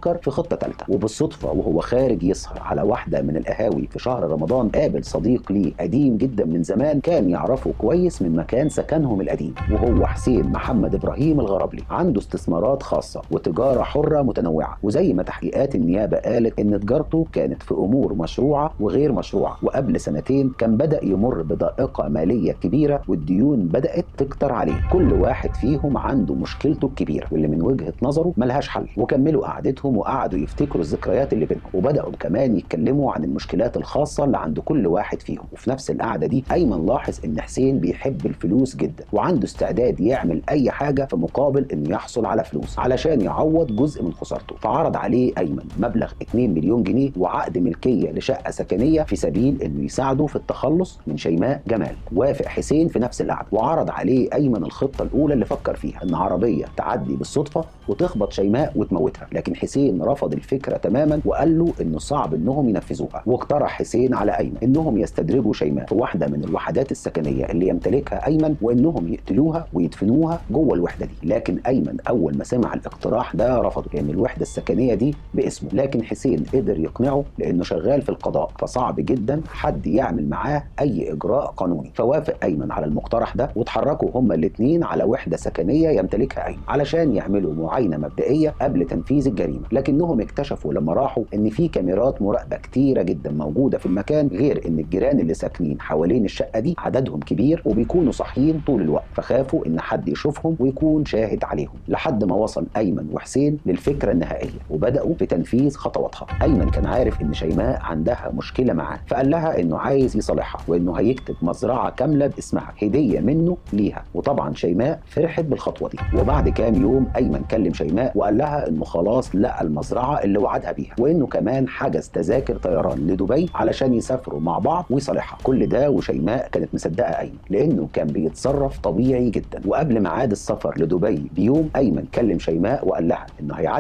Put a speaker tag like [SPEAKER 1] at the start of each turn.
[SPEAKER 1] في خطة ثالثة. وبالصدفة وهو خارج يسهر على واحدة من القهاوي في شهر رمضان قابل صديق ليه قديم جدا من زمان كان يعرفه كويس من مكان سكنهم القديم، وهو حسين محمد إبراهيم الغرابلي. عنده استثمارات خاصة وتجارة حرة متنوعة، وزي ما تحقيقات النيابة قالت إن تجارته كانت في أمور مشروعة وغير مشروعة، وقبل سنتين كان بدأ يمر بضائقة مالية كبيرة والديون بدأت تكتر عليه. كل واحد فيهم عنده مشكلته الكبيرة واللي من وجهة نظره ملهاش حل. وكملوا قعدتهم وقعدوا يفتكروا الذكريات اللي بينهم، وبدأوا كمان يتكلموا عن المشكلات الخاصة اللي عند كل واحد فيهم. وفي نفس القعدة دي أيمن لاحظ إن حسين بيحب الفلوس جدا وعنده استعداد يعمل أي حاجة في مقابل إنه يحصل على فلوس علشان يعوض جزء من خسارته. فعرض عليه أيمن مبلغ 2 مليون جنيه وعقد ملكية لشقة سكنية في سبيل إنه يساعده في التخلص من شيماء جمال. وافق حسين في نفس القعدة وعرض عليه أيمن الخطة الأولى اللي فكر فيها، إن عربية تعدي بالصدفة وتخبط شيماء وتموتها. لكن حسين رفض الفكرة تماما وقال له إنه صعب إنهم ينفذوها. واقترح حسين على أيمن إنهم يستدرجوا شيماء في واحدة من الوحدات السكنية اللي يمتلكها أيمن، وإنهم يقتلوها ويدفنوها جوه الوحدة دي. لكن أيمن أول ما سمع الاقتراح ده رفضه، لأن الوحدة السكنية دي باسمه. لكن حسين قدر يقنعه لأنه شغال في القضاء، فصعب جدا حد يعمل معاه أي إجراء قانوني. فوافق أيمن على المقترح ده وتحركوا هما الاثنين على وحدة سكنية يمتلكها أيمن علشان يعملوا معاينة مبدئية قبل تنفيذ الجريمة. لكنهم اكتشفوا لما راحوا إن في كاميرات مراقبة كتيرة جدا موجودة في المكان، غير إن الجيران اللي ساكنين حوالين الشقة دي عددهم كبير وبيكونوا صاحيين طول الوقت، فخافوا إن حد يشوفهم ويكون شاهد عليهم. لحد ما وصل أيمن وحسين للفكرة النهائية وبدأوا في تنفيذ خطواتها. أيمن كان عارف إن شيماء عندها مشكلة معاه، فقال لها إنه عايز يصالحها وإنه هيكتب مزرعة كاملة باسمها هدية منه ليها. وطبعا شيماء فرحت بالخطوة دي. وبعد كام يوم أيمن كلم شيماء وقال لها إنه خلاص لقى المزرعة اللي وعدها بيها، وإنه كمان حجز تذاكر طيران لدبي علشان يسافروا مع بعض ويصالحها. كل ده وشيماء كانت مصدقة أيمن لأنه كان بيتصرف طبيعي جدا. وقبل ميعاد السفر لدبي بيوم أيمن كلم شيماء وقال لها إنه هيعدي